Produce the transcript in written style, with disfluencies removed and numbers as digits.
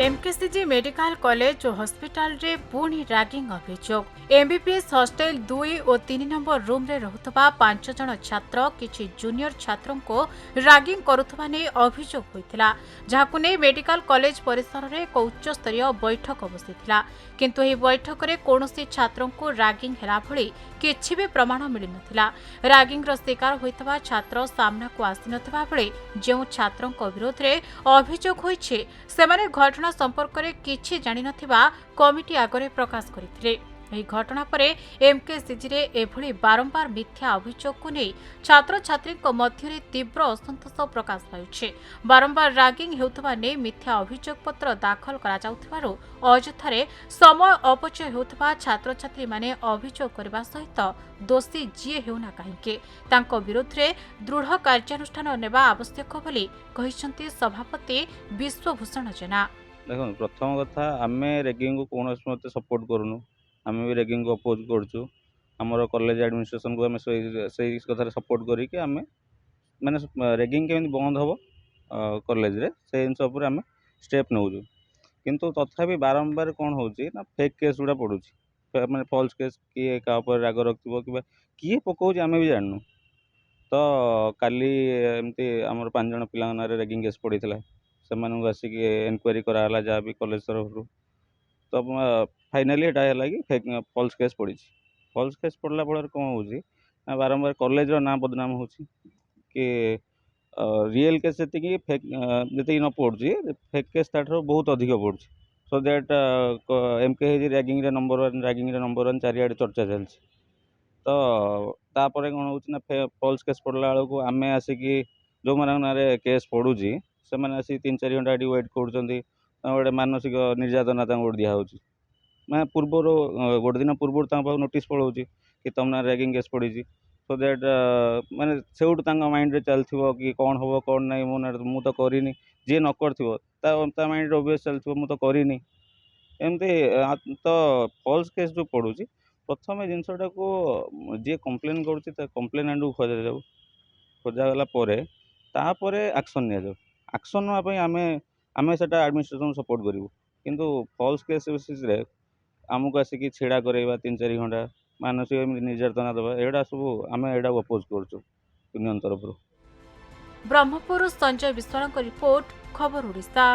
MKCG medical college और hospital रे पुणी रैगिंग अभियोग एमबीबीएस हॉस्टल 2 और 3 नंबर रूम रे रहुतबा 5 जन छात्र किछि जूनियर छात्रों को रैगिंग करुथबा ने अभियोग होइतिला जाहाकु ने मेडिकल कॉलेज परिसर रे एक उच्च स्तरीय बैठक बसितिला किंतु एही बैठक रे कोनोसी छात्रों को रैगिंग हेला भली किछि भी प्रमाण मिलि नथिला। रैगिंग रो शिकार होइतबा छात्र सामना को आसी नथिबा बेले जेउ छात्रों को विरोध रे अभियोग होइछे सेमाने घटना संपर्क में किछि जानि नथिबा कमिटी आगरे प्रकाश करथिले। एही घटना परे एमकेसीजी रे एभली बारंबार मिथ्या अभियोग को नहीं छात्र छात्री मध्य तीव्र असंतोष प्रकाश पाउछे। बारंबार रैगिंग हेउथबा ने मिथ्या अभियोग पत्र दाखल करा जाउथबारो अଯଥାରେ समय अपचय हेउथबा छात्र छात्री माने अभियोग करबा सहित दोषी जीए हेउना काहेके तांको विरोध रे दृढ़ कार्यानुष्ठान नेबा आवश्यक बोली कहिसंती सभापति विश्वभूषण जेना। देखो प्रथम कथा आम रेगिंग को कौन मत सपोर्ट करूँ आम भी रेगिंग को अपोज करूँ आमर कॉलेज एडमिनिस्ट्रेशन को आम से कथार सपोर्ट करें आम माने रेगिंग केमी बंद हम कॉलेज रे से जिन आम स्टेप नौ किंतु तथापि बारंबार कौन हो फेक केस गुड़ा पड़ू मैंने फल्स केस किए क्या राग रखिए कि किए पकाऊँ आम भी जानू तो काली एमती आमर 5 जन पिला रेगिंग केस पड़ी से आसिक इनक्वारी कराला जहाँ भी कॉलेज तरफ तो फाइनाली एटा है कि फेक फल्स केस पड़ी फल्स केस पड़ला फल कौन हो बारंबार कॉलेज ना बदनाम हो कि रियल केस से फेक जी न पड़ी फेक केस ताठर बहुत अधिक पड़ी सो दैट एमके रैगिंग नंबर 1 चारिआडे चर्चा चलती तो तापर कौन हो फल्स केस पड़ला बेलू आम आसिक जो मारे केस पड़ू से मैंने आसिक 3-4 घंटा ये वेट कर गोटे मानसिक निर्यातना दिहूँ मैं पूर्वर गोटे दिन पूर्व नोटिस पड़ाऊँ कि तुम रैगिंग केस पड़ी सो दैट माने से माइंड चलती कि कौन हम कौन ना मु तो करनी जी न कर माइंड ओबियस चलती मुझे तो करनी एमती तो फल्स केस जो पड़ू प्रथम जिनसटा को जी कंप्लेन कर कंप्लेन आंड खोजागला तापर एक्शन एक्शन नापी आम आम से एडमिनिस्ट्रेशन सपोर्ट करूँ किंतु फल्स केस बेसिस आमको आसिक छेड़ा करेगा 3-4 घंटा मानसिक निर्यातना देवा एटा सब आम एटा अपोज कर यूनियन तरफ। ब्रह्मपुर संजय विश्वाल रिपोर्ट खबर ओडिशा।